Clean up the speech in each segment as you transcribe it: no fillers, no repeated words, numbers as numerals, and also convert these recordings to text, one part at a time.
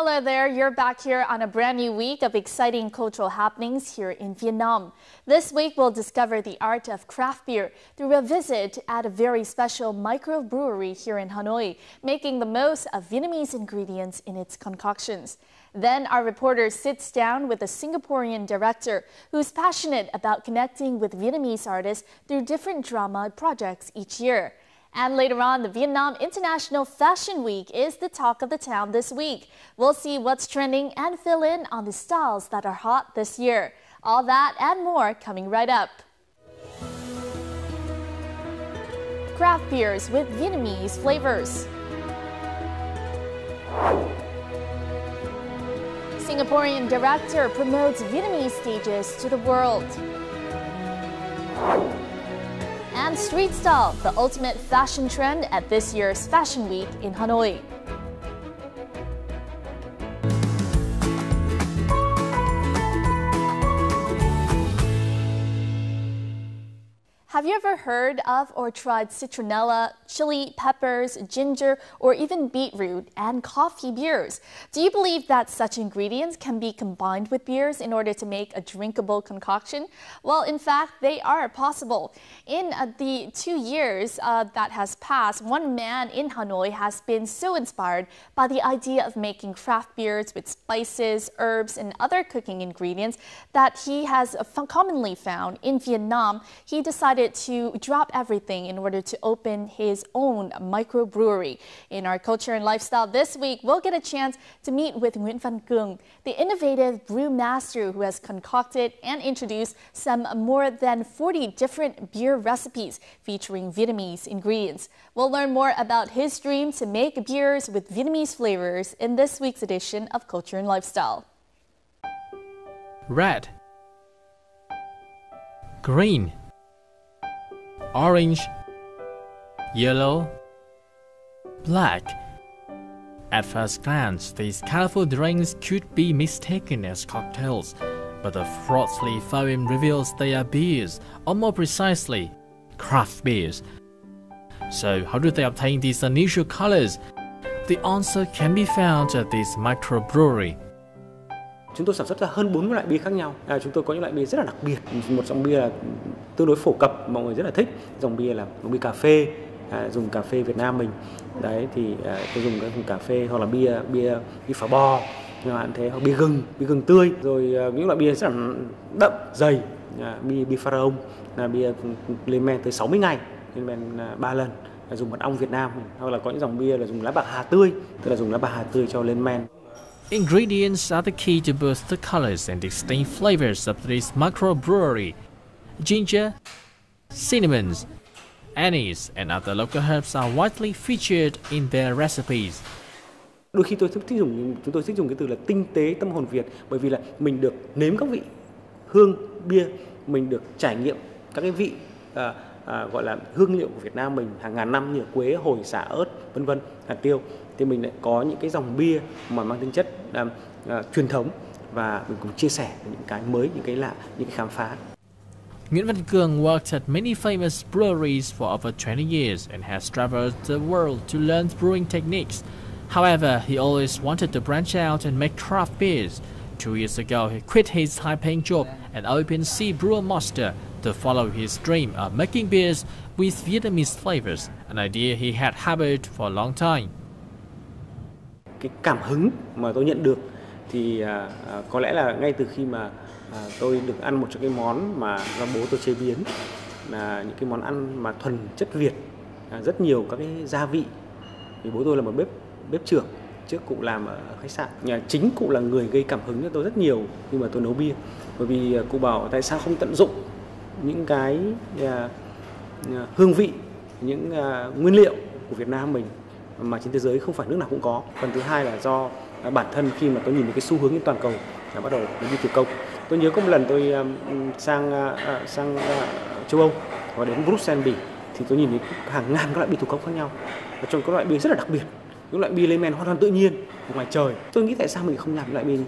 Hello there, you're back here on a brand new week of exciting cultural happenings here in Vietnam. This week we'll discover the art of craft beer through a visit at a very special microbrewery here in Hanoi, making the most of Vietnamese ingredients in its concoctions. Then our reporter sits down with a Singaporean director who's passionate about connecting with Vietnamese artists through different drama projects each year. And later on, the Vietnam International Fashion Week is the talk of the town this week. We'll see what's trending and fill in on the styles that are hot this year. All that and more coming right up. Craft beers with Vietnamese flavors. Singaporean director promotes Vietnamese stages to the world. And street style, the ultimate fashion trend at this year's Fashion Week in Hanoi. Have you ever heard of or tried citronella, chili, peppers, ginger, or even beetroot and coffee beers? Do you believe that such ingredients can be combined with beers in order to make a drinkable concoction? Well, in fact, they are possible. In the 2 years that has passed, one man in Hanoi has been so inspired by the idea of making craft beers with spices, herbs, and other cooking ingredients that he has commonly found in Vietnam. He decided to drop everything in order to open his own microbrewery. In our culture and lifestyle this week, we'll get a chance to meet with Nguyễn Văn Cường, the innovative brew master who has concocted and introduced some more than 40 different beer recipes featuring Vietnamese ingredients. We'll learn more about his dream to make beers with Vietnamese flavors in this week's edition of Culture and Lifestyle. Red, green, orange, yellow, black. At first glance, these colorful drinks could be mistaken as cocktails, but the frothy foam reveals they are beers, or more precisely, craft beers. So how do they obtain these unusual colors? The answer can be found at this microbrewery. Chúng tôi sản xuất ra hơn 40 loại bia khác nhau. Chúng tôi có những loại bia rất là đặc biệt. Một dòng bia là tương đối phổ cập, mọi người rất là thích. Dòng bia là dòng bia cà phê, dùng cà phê Việt Nam mình. Đấy thì tôi dùng cái cà phê hoặc là bia phở bò, nhưng mà thế hoặc bia gừng tươi. Rồi những loại bia rất là đậm, dày, bia pharaon là bia lên men tới 60 ngày, lên men 3 lần. Dùng mật ong Việt Nam, hoặc là có những dòng bia là dùng lá bạc hà tươi, tức là dùng lá bạc hà tươi cho lên men. Ingredients are the key to both the colors and distinct flavors of this microbrewery. Ginger, cinnamon, anise, and other local herbs are widely featured in their recipes. Đôi khi chúng tôi thích dùng cái từ là tinh tế tâm hồn Việt, bởi vì là mình được nếm các vị hương bia, mình được trải nghiệm các cái vị gọi là hương liệu của Việt Nam mình hàng ngàn năm như quế, hồi, xả, ớt, vân vân, hạt tiêu. Thì mình lại có những cái dòng bia mà mang tính chất truyền thống và mình cùng chia sẻ những cái mới, những cái lạ, những cái khám phá. Nguyễn Văn Cường worked at many famous breweries for over 20 years and has traveled the world to learn brewing techniques. However, he always wanted to branch out and make craft beers. 2 years ago, he quit his high-paying job and opened Sea Brewer Master to follow his dream of making beers with Vietnamese flavors, an idea he had harbored for a long time. Cái cảm hứng mà tôi nhận được thì có lẽ là ngay từ khi mà tôi được ăn một trong cái món mà do bố tôi chế biến, là những cái món ăn mà thuần chất Việt, rất nhiều các cái gia vị. Vì bố tôi là một bếp trưởng, trước cụ làm ở khách sạn. Chính cụ là người gây cảm hứng cho tôi rất nhiều khi mà tôi nấu bia. Bởi vì cụ bảo tại sao không tận dụng những cái hương vị, những nguyên liệu của Việt Nam mình mà trên thế giới không phải nước nào cũng có. Phần thứ hai là do bản thân khi mà tôi nhìn thấy cái xu hướng trên toàn cầu là bắt đầu đi thủ công. Tôi nhớ có một lần tôi sang châu Âu và đến Bruxelles, Bỉ, thì tôi nhìn thấy hàng ngàn các loại bia thủ công khác nhau. Và trong các loại bia rất là đặc biệt, những loại bia lên men hoàn toàn tự nhiên ngoài trời. Tôi nghĩ tại sao mình không làm những loại bia này.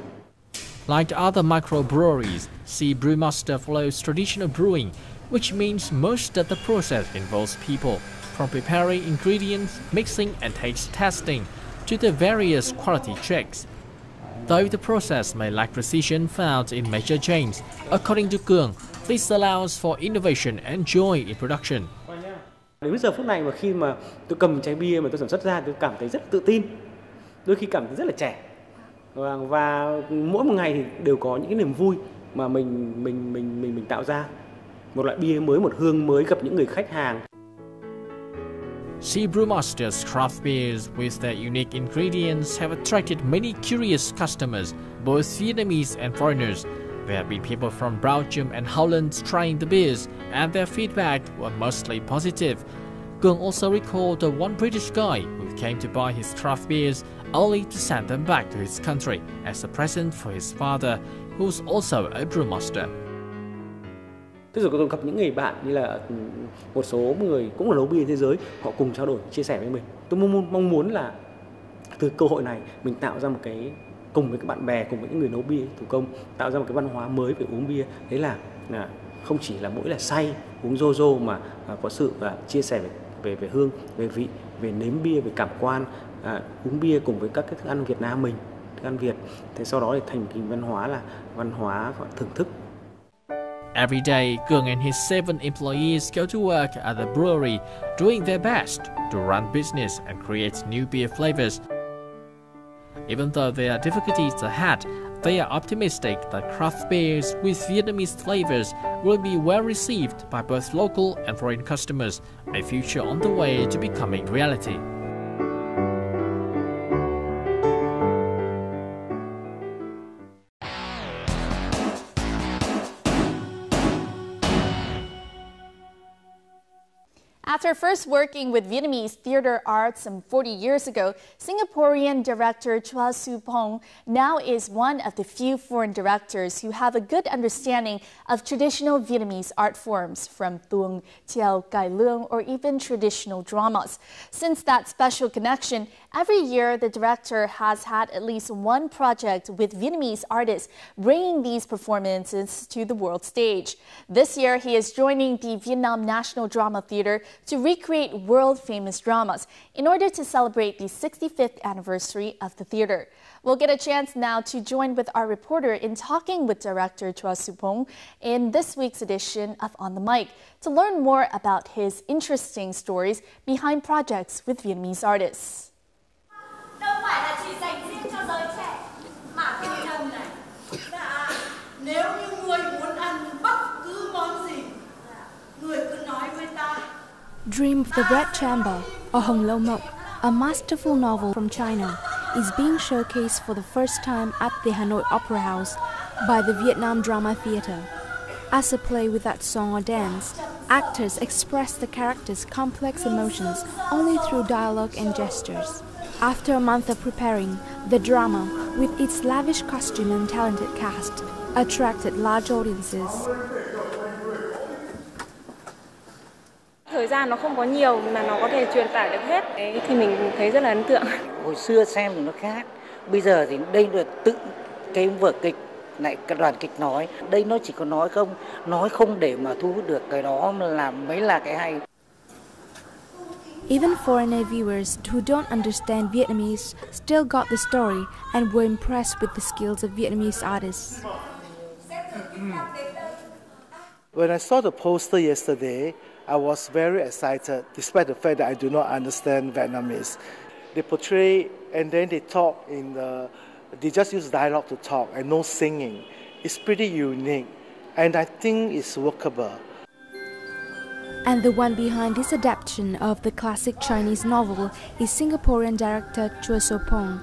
Like other microbreweries, Sea Brewmaster follows traditional brewing, which means most of the process involves people, from preparing ingredients, mixing and taste testing, to the various quality checks. though the process may lack precision found in major chains. According to Cường, this allows for innovation and joy in production. Đến giờ phút này mà khi mà tôi cầm chai bia mà tôi sản xuất ra, tôi cảm thấy rất tự tin, đôi khi cảm thấy rất là trẻ, và mỗi một ngày thì đều có những cái niềm vui mà mình tạo ra một loại bia mới, một hương mới, gặp những người khách hàng. Sea Brewmasters craft beers with their unique ingredients have attracted many curious customers, both Vietnamese and foreigners. There have been people from Belgium and Holland trying the beers, and their feedback were mostly positive. Cường also recalled the one British guy who came to buy his craft beers only to send them back to his country as a present for his father, who's also a brewmaster. Thế rồi tôi gặp những người bạn như là một số người cũng là nấu bia thế giới, họ cùng trao đổi, chia sẻ với mình. Tôi mong muốn là từ cơ hội này mình tạo ra một cái, cùng với các bạn bè, cùng với những người nấu bia thủ công, tạo ra một cái văn hóa mới về uống bia. Đấy là không chỉ là mỗi là say, uống rô mà có sự chia sẻ về hương, về vị, về nếm bia, về cảm quan, uống bia cùng với các cái thức ăn Việt Nam mình, thức ăn Việt. Thế sau đó thì thành một cái văn hóa là văn hóa thưởng thức. Every day, Cường and his 7 employees go to work at the brewery, doing their best to run business and create new beer flavors. Even though there are difficulties ahead, they are optimistic that craft beers with Vietnamese flavors will be well received by both local and foreign customers, a future on the way to becoming reality. After first working with Vietnamese theater arts some 40 years ago, Singaporean director Chua Su Pong now is one of the few foreign directors who have a good understanding of traditional Vietnamese art forms, from tuồng, chèo, cải lương, or even traditional dramas. Since that special connection, every year the director has had at least one project with Vietnamese artists, bringing these performances to the world stage. This year, he is joining the Vietnam National Drama Theatre to recreate world-famous dramas in order to celebrate the 65th anniversary of the theater. We'll get a chance now to join with our reporter in talking with director Chua Su Pong in this week's edition of On the Mic to learn more about his interesting stories behind projects with Vietnamese artists. Đâu phải là chỉ dành riêng cho giới trẻ, mà tinh thần này. Nếu như người muốn ăn bất cứ món gì, người cứ nói với ta. Dream of the Red Chamber, or Hồng Lâu Mộng, a masterful novel from China, is being showcased for the first time at the Hanoi Opera House by the Vietnam Drama Theatre. As a play without song or dance, actors express the characters' complex emotions only through dialogue and gestures. After a month of preparing, the drama, with its lavish costume and talented cast, attracted large audiences. Thời gian nó không có nhiều mà nó có thể truyền tải được hết, đấy thì mình thấy rất là ấn tượng. Hồi xưa xem thì nó khác, bây giờ thì đây là tự cái vở kịch lại cái đoàn kịch nói, đây nó chỉ có nói không để mà thu hút được, cái đó là mới là cái hay. Even foreigner viewers who don't understand Vietnamese still got the story and were impressed with the skills of Vietnamese artists. When I saw the poster yesterday, I was very excited, despite the fact that I do not understand Vietnamese. They portray and then they talk they just use dialogue to talk and no singing. It's pretty unique, and I think it's workable. And the one behind this adaptation of the classic Chinese novel is Singaporean director Chua Su Pong.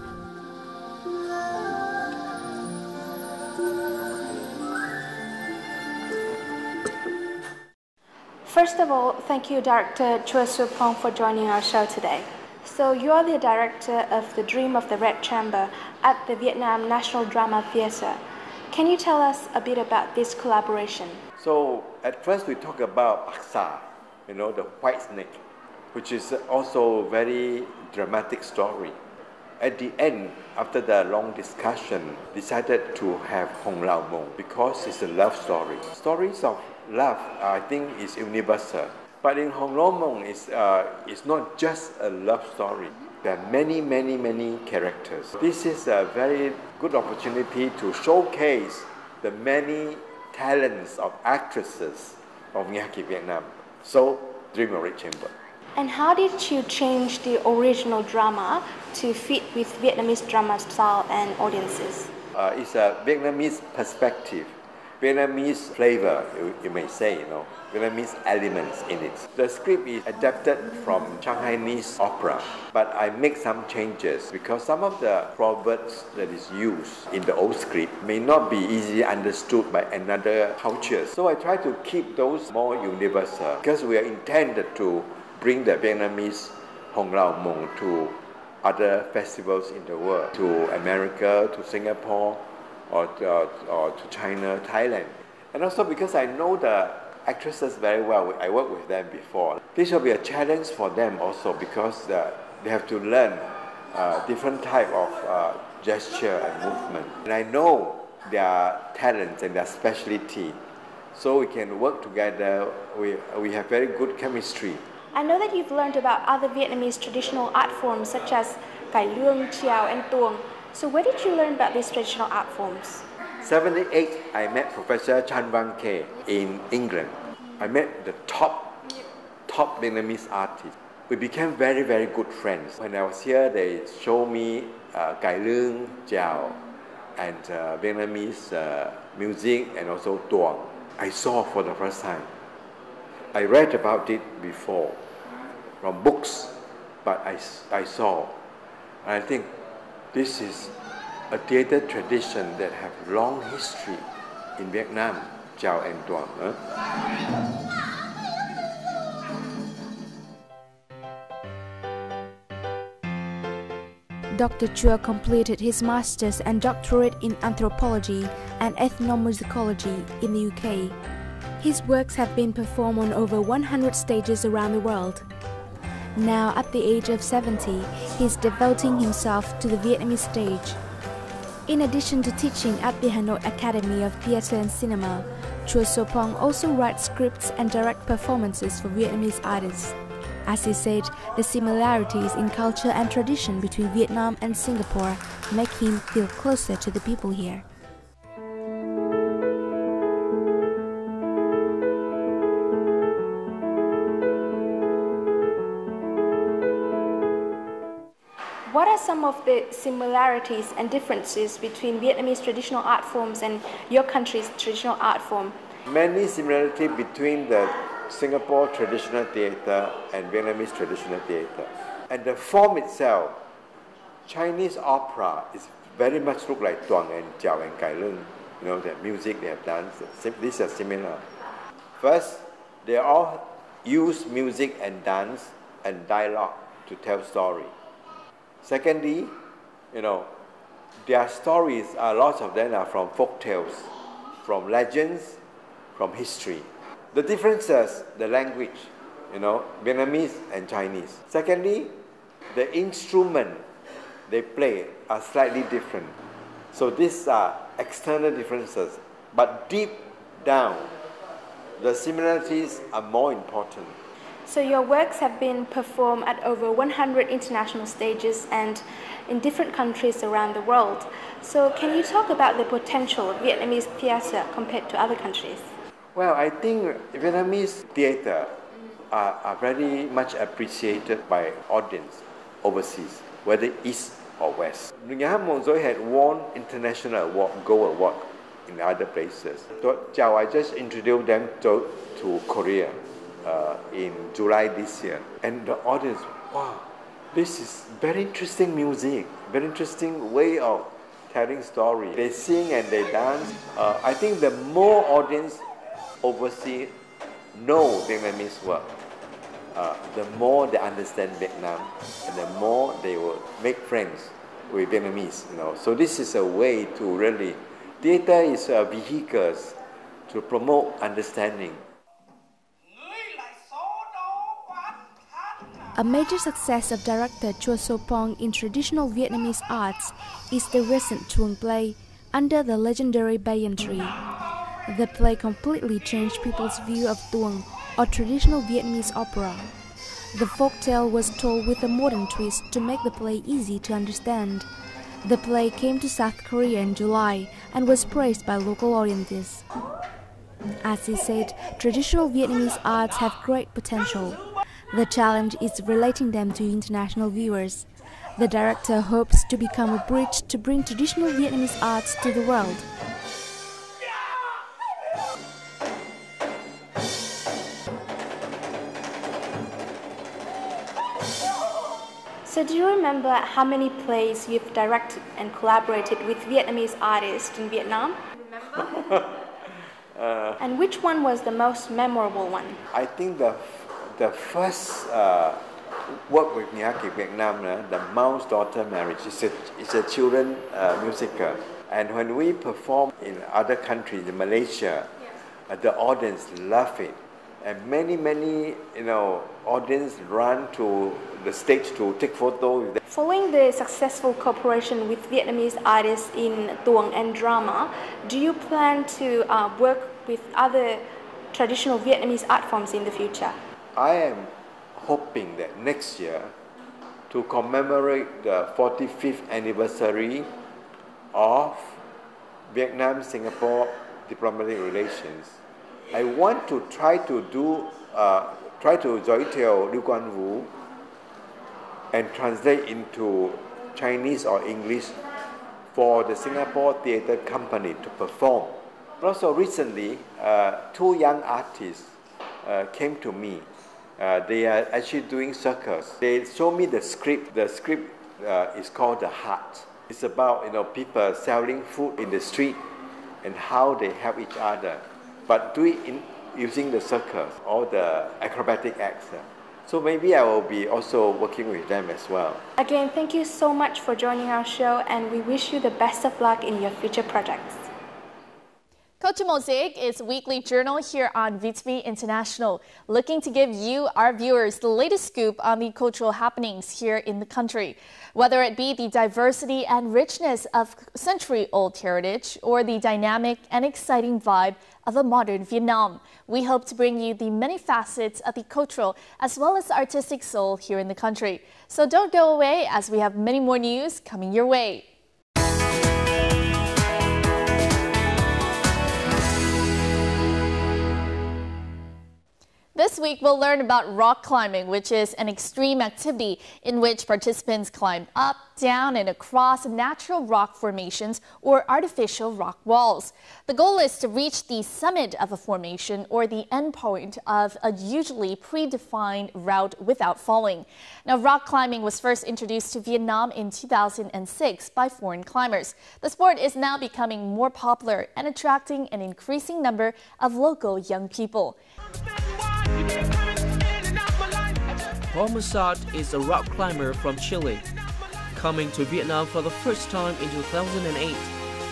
First of all, thank you, Director Chua Su Pong, for joining our show today. So you are the director of The Dream of the Red Chamber at the Vietnam National Drama Theatre. Can you tell us a bit about this collaboration? So at first we talk about Aksa, the white snake, which is also a very dramatic story. At the end, after the long discussion, decided to have Hồng Lâu Mộng because it's a love story. Stories of love, I think, is universal. But in Hong Lo Mong, it's not just a love story. There are many, many, many characters. This is a very good opportunity to showcase the many talents of actresses of Miyake, Vietnam. So, Dream of Red Chamber. And how did you change the original drama to fit with Vietnamese drama style and audiences? It's a Vietnamese perspective, Vietnamese flavor, you may say, Vietnamese elements in it. The script is adapted from Shanghainese opera, but I make some changes because some of the proverbs that is used in the old script may not be easily understood by another culture. So I try to keep those more universal because we are intended to bring the Vietnamese Hong Lao Mong to other festivals in the world, to America, to Singapore, or to China, Thailand. And also because I know the actresses very well, I worked with them before. This will be a challenge for them also because they have to learn different type of gesture and movement. And I know their talents and their specialty, so we can work together. We have very good chemistry. I know that you've learned about other Vietnamese traditional art forms such as cải lương, chèo, and tuồng. So where did you learn about these traditional art forms? 1978, I met Professor Chan Van Khe in England. I met the top Vietnamese artists. We became very, very good friends. When I was here, they showed me cải lương, chèo, and Vietnamese music, and also tuồng. I saw for the first time. I read about it before from books, but I saw. And I think this is a theater tradition that have long history in Vietnam, chèo and tuồng. Dr. Chua completed his master's and doctorate in anthropology and ethnomusicology in the UK. His works have been performed on over 100 stages around the world. Now, at the age of 70, he's devoting himself to the Vietnamese stage. In addition to teaching at the Hanoi Academy of Theatre and Cinema, Chua Sopong also writes scripts and direct performances for Vietnamese artists. As he said, the similarities in culture and tradition between Vietnam and Singapore make him feel closer to the people here. What are some of the similarities and differences between Vietnamese traditional art forms and your country's traditional art form? Many similarities between the Singapore traditional theatre and Vietnamese traditional theatre. And the form itself, Chinese opera is very much look like tuồng and chèo and cải lương. The music they have done, these are similar. First, they all use music and dance and dialogue to tell story. Secondly, their stories, lots of them are from folk tales, from legends, from history. The differences, the language, Vietnamese and Chinese. Secondly, the instrument they play are slightly different. So these are external differences, but deep down, the similarities are more important. So your works have been performed at over 100 international stages and in different countries around the world. So can you talk about the potential of Vietnamese theatre compared to other countries? Well, I think Vietnamese theatre are very much appreciated by audience overseas, whether east or west. Nhà hát Mosaic had won international award, gold award in other places. Chào, I just introduced them to Korea in July this year. And the audience, wow, this is very interesting music, very interesting way of telling story. They sing and they dance. I think the more audience overseas know Vietnamese work, the more they understand Vietnam, and the more they will make friends with Vietnamese. So this is a way to really, theater is a vehicle to promote understanding. A major success of director Chua Sopong in traditional Vietnamese arts is the recent tuồng play Under the Legendary Banyan Tree. The play completely changed people's view of tuồng or traditional Vietnamese opera. The folktale was told with a modern twist to make the play easy to understand. The play came to South Korea in July and was praised by local audiences. As he said, traditional Vietnamese arts have great potential. The challenge is relating them to international viewers. The director hopes to become a bridge to bring traditional Vietnamese arts to the world. So do you remember how many plays you've directed and collaborated with Vietnamese artists in Vietnam? Remember? And which one was the most memorable one? I think the first work with Miyake Vietnam, the Mouse Daughter Marriage, is a children musical. And when we perform in other countries, in Malaysia, the audience love it. And many audience run to the stage to take photos. Following the successful cooperation with Vietnamese artists in tuồng and drama, do you plan to work with other traditional Vietnamese art forms in the future? I am hoping that next year, to commemorate the 45th anniversary of Vietnam-Singapore diplomatic relations, I want to try to giới thiệu Lưu Quang Vũ and translate into Chinese or English for the Singapore Theatre Company to perform. But also recently, two young artists came to me. They are actually doing circus. They show me the script. The script is called The Heart. It's about people selling food in the street and how they help each other, but do it using the circus or the acrobatic acts. So maybe I will be also working with them as well. Again, thank you so much for joining our show, and we wish you the best of luck in your future projects. Culture Mosaic is a weekly journal here on VTV International, looking to give you, our viewers, the latest scoop on the cultural happenings here in the country. Whether it be the diversity and richness of century-old heritage or the dynamic and exciting vibe of a modern Vietnam, we hope to bring you the many facets of the cultural as well as artistic soul here in the country. So don't go away, as we have many more news coming your way. This week, we'll learn about rock climbing, which is an extreme activity in which participants climb up, down, and across natural rock formations or artificial rock walls. The goal is to reach the summit of a formation or the end point of a usually predefined route without falling. Now, rock climbing was first introduced to Vietnam in 2006 by foreign climbers. The sport is now becoming more popular and attracting an increasing number of local young people. Mosaic is a rock climber from Chile. Coming to Vietnam for the first time in 2008,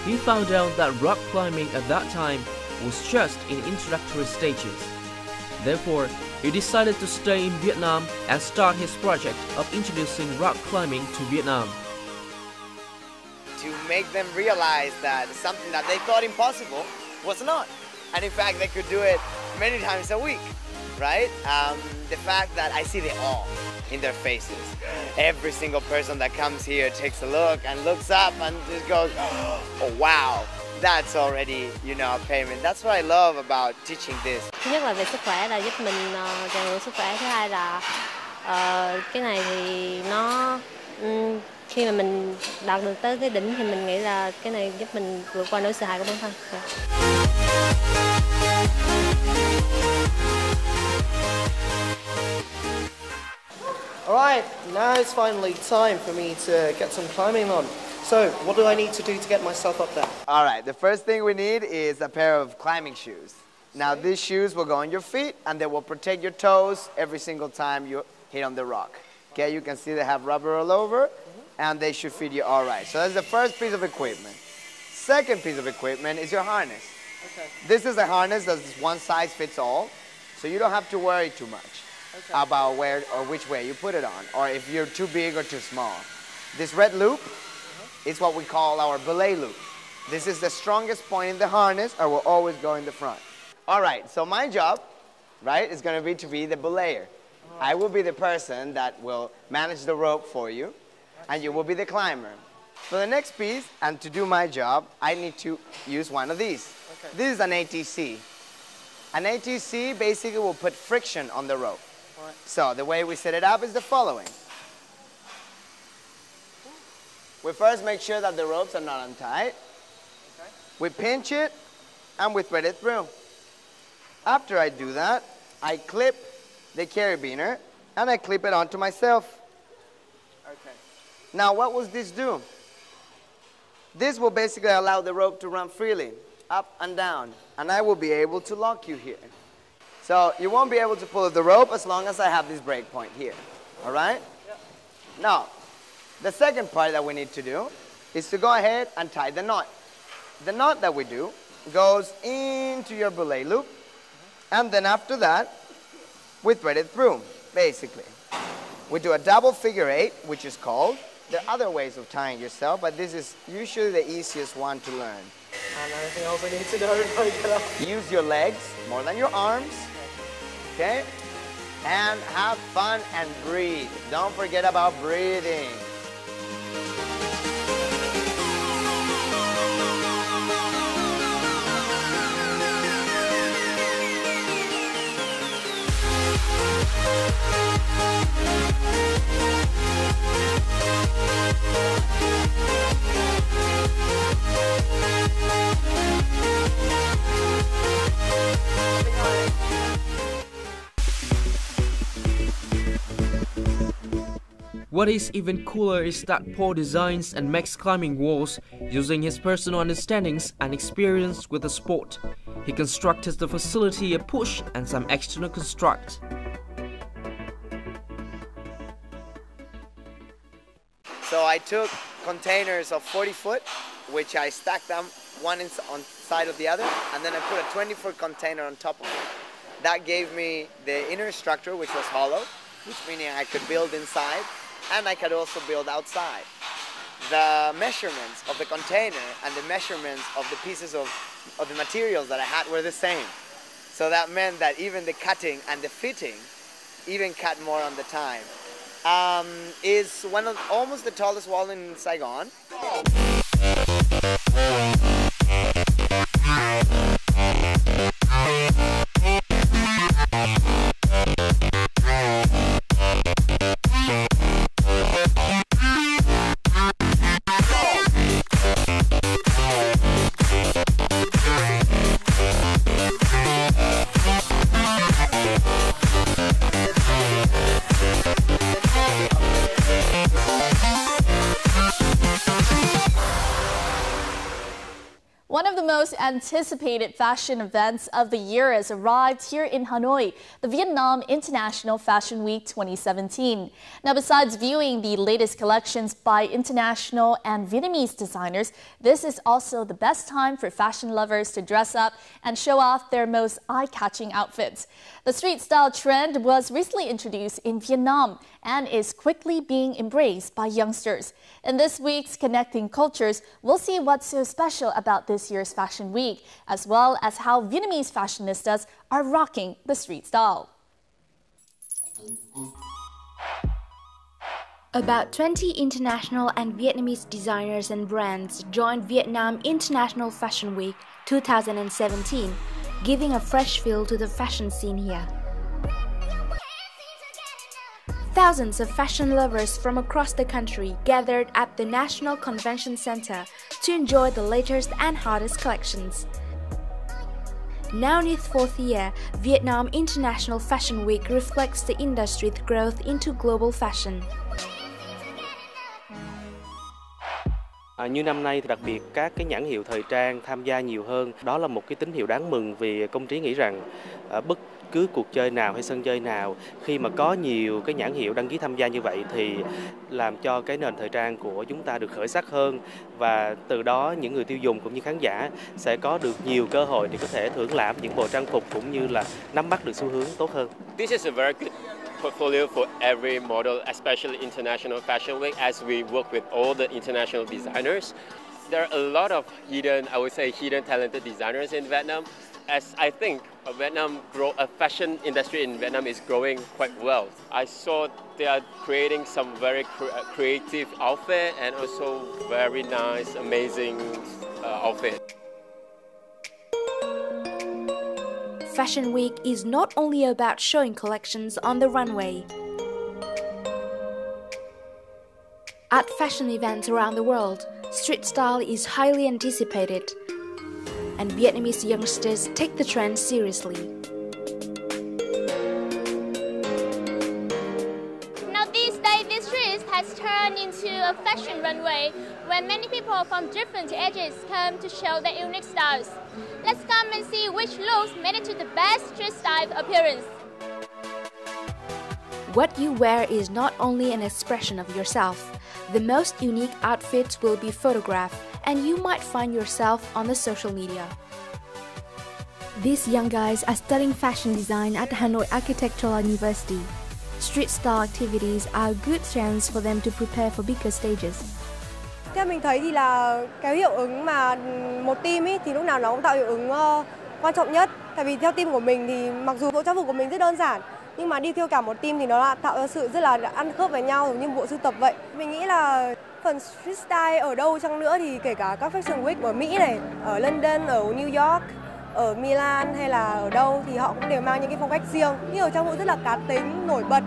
he found out that rock climbing at that time was just in introductory stages. Therefore, he decided to stay in Vietnam and start his project of introducing rock climbing to Vietnam. To make them realize that something that they thought impossible was not. And in fact, they could do it many times a week. Right? The fact that I see the awe in their faces. Every single person that comes here takes a look and looks up and just goes, oh wow, that's already, a payment. That's what I love about teaching this. Thứ nhất là về sức khỏe, là giúp mình rèn luyện sức khỏe. Thứ hai là cái này thì nó khi mà mình đạt được tới cái đỉnh thì mình nghĩ là cái này giúp mình vượt qua nỗi sợ hãi của bản thân. Alright, now it's finally time for me to get some climbing on. So, what do I need to do to get myself up there? Alright, the first thing we need is a pair of climbing shoes. Now, these shoes will go on your feet and they will protect your toes every single time you hit on the rock. Okay, you can see they have rubber all over and they should fit you alright. So that's the first piece of equipment. Second piece of equipment is your harness. Okay. This is a harness that's one size fits all, so you don't have to worry too much. Okay. About where or which way you put it on, or if you're too big or too small. This red loop is what we call our belay loop. This is the strongest point in the harness, or will always go in the front. All right, so my job right, is going to be the belayer. I will be the person that will manage the rope for you, and you will be the climber. For the next piece, and to do my job, I need to use one of these. Okay. This is an ATC. An ATC basically will put friction on the rope. Right. So the way we set it up is the following. We first make sure that the ropes are not untied. Okay. We pinch it, and we thread it through. After I do that, I clip the carabiner, and I clip it onto myself. Okay. Now, what will this do? This will basically allow the rope to run freely, up and down, and I will be able to lock you here. So you won't be able to pull the rope as long as I have this break point here. All right? Yep. Now, the second part that we need to do is to go ahead and tie the knot. The knot that we do goes into your belay loop, and then after that, we thread it through, basically. We do a double figure 8, which is called. There are other ways of tying yourself, but this is usually the easiest one to learn. And anything else I need to know before I get up? Use your legs more than your arms, okay? And have fun and breathe. Don't forget about breathing. What is even cooler is that Paul designs and makes climbing walls using his personal understandings and experience with the sport. He constructed the facility a push and some external construct. So I took containers of 40 foot, which I stacked them one on side of the other, and then I put a 20-foot container on top of it. That gave me the inner structure, which was hollow, which meaning I could build inside, and I could also build outside. The measurements of the container and the measurements of the pieces of the materials that I had were the same. So that meant that even the cutting and the fitting even cut more on the time. Is one of almost the tallest wall in Saigon. One of the most anticipated fashion events of the year has arrived here in Hanoi, the Vietnam International Fashion Week 2017. Now, besides viewing the latest collections by international and Vietnamese designers, this is also the best time for fashion lovers to dress up and show off their most eye-catching outfits. The street style trend was recently introduced in Vietnam and is quickly being embraced by youngsters. In this week's Connecting Cultures, we'll see what's so special about this year's Fashion Week, as well as how Vietnamese fashionistas are rocking the street style. About 20 international and Vietnamese designers and brands joined Vietnam International Fashion Week 2017, giving a fresh feel to the fashion scene here. Thousands of fashion lovers from across the country gathered at the National Convention Center to enjoy the latest and hottest collections. Now in its fourth year, Vietnam International Fashion Week reflects the industry's growth into global fashion. Như năm nay thì đặc biệt các cái nhãn hiệu thời trang tham gia nhiều hơn. Đó là một cái tín hiệu đáng mừng vì công trí nghĩ rằng bất cứ cuộc chơi nào hay sân chơi nào khi mà có nhiều cái nhãn hiệu đăng ký tham gia như vậy thì làm cho cái nền thời trang của chúng ta được khởi sắc hơn và từ đó những người tiêu dùng cũng như khán giả sẽ có được nhiều cơ hội để có thể thưởng lãm những bộ trang phục cũng như là nắm bắt được xu hướng tốt hơn. This is a very good portfolio for every model, especially International Fashion Week, as we work with all the international designers. There are a lot of hidden, I would say, hidden talented designers in Vietnam, as I think a fashion industry in Vietnam is growing quite well. I saw they are creating some very creative outfit and also very nice, amazing outfit. Fashion Week is not only about showing collections on the runway. At fashion events around the world, street style is highly anticipated, and Vietnamese youngsters take the trend seriously. Now these days, this street has turned into a fashion runway where many people from different ages come to show their unique styles. Let's come and see which looks made it to the best street style appearance. What you wear is not only an expression of yourself. The most unique outfits will be photographed, and you might find yourself on the social media. These young guys are studying fashion design at Hanoi Architectural University. Street style activities are a good chance for them to prepare for bigger stages. Theo mình thấy thì là cái hiệu ứng mà một team ấy thì lúc nào nó cũng tạo hiệu ứng quan trọng nhất. Tại vì theo team của mình thì mặc dù bộ trang phục của mình rất đơn giản, nhưng mà đi theo cả một team thì nó tạo ra sự rất là ăn khớp với nhau, giống như bộ sưu tập vậy. Mình nghĩ là phần street style ở đâu chăng nữa thì kể cả các fashion week ở Mỹ này, ở London, ở New York, ở Milan hay là ở đâu thì họ cũng đều mang những cái phong cách riêng, nhiều trang phục rất là cá tính, nổi bật.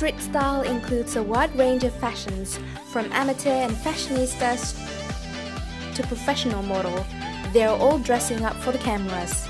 Street style includes a wide range of fashions, from amateur and fashionistas to professional model. They are all dressing up for the cameras.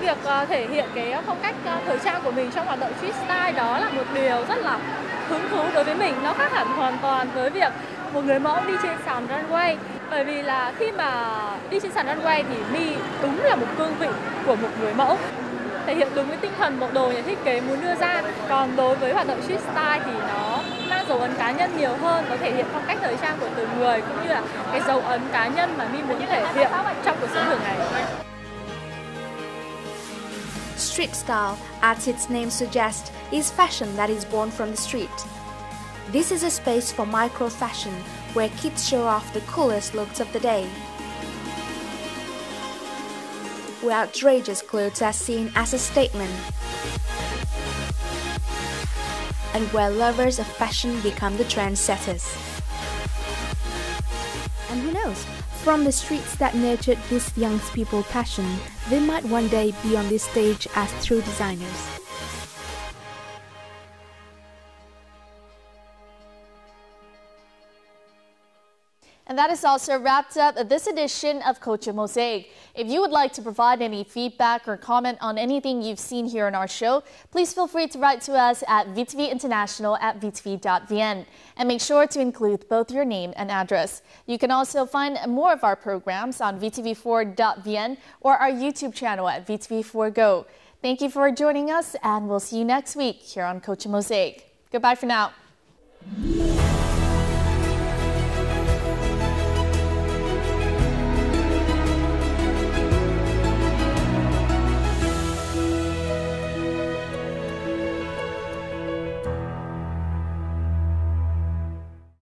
Việc thể hiện cái phong cách thời trang của mình trong hoạt động street style đó là một điều rất là hứng thú đối với mình. Nó khác hẳn hoàn toàn với việc một người mẫu đi trên sàn runway. Bởi vì là khi mà đi trên sàn runway thì mi đúng là một cương vị của một người mẫu, thể hiện đúng với tinh thần bộ đồ nhà thiết kế muốn đưa ra. Còn đối với hoạt động street style thì nó mang dấu ấn cá nhân nhiều hơn, nó thể hiện phong cách thời trang của từng người cũng như là cái dấu ấn cá nhân mà mi muốn thể hiện trong cuộc sống thường ngày. Street style, as its name suggests, is fashion that is born from the street. This is a space for micro fashion, where kids show off the coolest looks of the day. Where outrageous clothes are seen as a statement. And where lovers of fashion become the trendsetters. And who knows, from the streets that nurtured this young people's passion, they might one day be on this stage as true designers. And that is also wrapped up this edition of Culture Mosaic. If you would like to provide any feedback or comment on anything you've seen here on our show, please feel free to write to us at vtvinternational@vtv.vn. And make sure to include both your name and address. You can also find more of our programs on vtv4.vn or our YouTube channel at vtv4go. Thank you for joining us, and we'll see you next week here on Culture Mosaic. Goodbye for now.